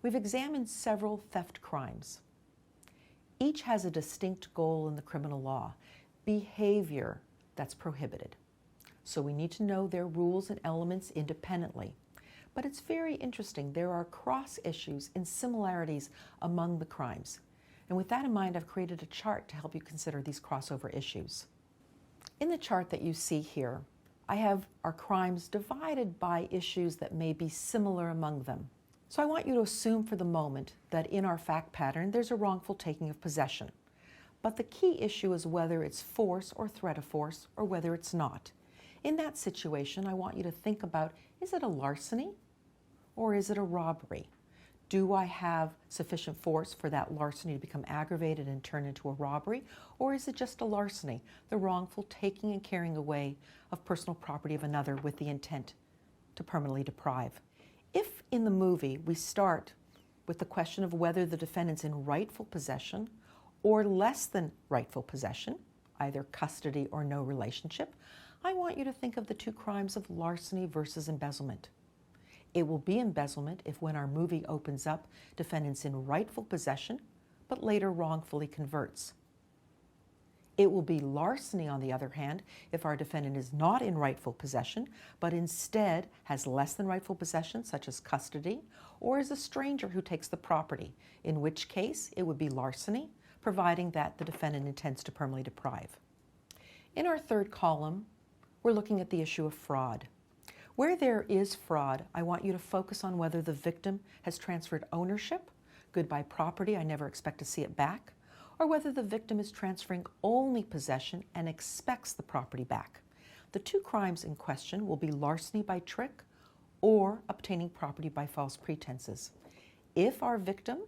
We've examined several theft crimes. Each has a distinct goal in the criminal law, behavior that's prohibited. So we need to know their rules and elements independently. But it's very interesting. There are cross issues and similarities among the crimes. And with that in mind, I've created a chart to help you consider these crossover issues. In the chart that you see here, I have our crimes divided by issues that may be similar among them. So I want you to assume for the moment that in our fact pattern, there's a wrongful taking of possession. But the key issue is whether it's force or threat of force, or whether it's not. In that situation, I want you to think about, is it a larceny or is it a robbery? Do I have sufficient force for that larceny to become aggravated and turn into a robbery? Or is it just a larceny, the wrongful taking and carrying away of personal property of another with the intent to permanently deprive? If in the movie we start with the question of whether the defendant's in rightful possession or less than rightful possession, either custody or no relationship, I want you to think of the two crimes of larceny versus embezzlement. It will be embezzlement if, when our movie opens up, defendant's in rightful possession, but later wrongfully converts. It will be larceny, on the other hand, if our defendant is not in rightful possession, but instead has less than rightful possession, such as custody, or is a stranger who takes the property, in which case it would be larceny, providing that the defendant intends to permanently deprive. In our third column, we're looking at the issue of fraud. Where there is fraud, I want you to focus on whether the victim has transferred ownership, goodbye property, I never expect to see it back, or whether the victim is transferring only possession and expects the property back. The two crimes in question will be larceny by trick or obtaining property by false pretenses. If our victim,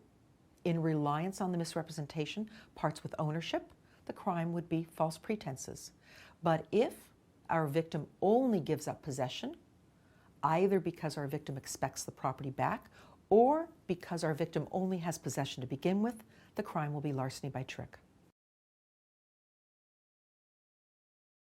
in reliance on the misrepresentation, parts with ownership, the crime would be false pretenses. But if our victim only gives up possession, either because our victim expects the property back or because our victim only has possession to begin with, the crime will be larceny by trick.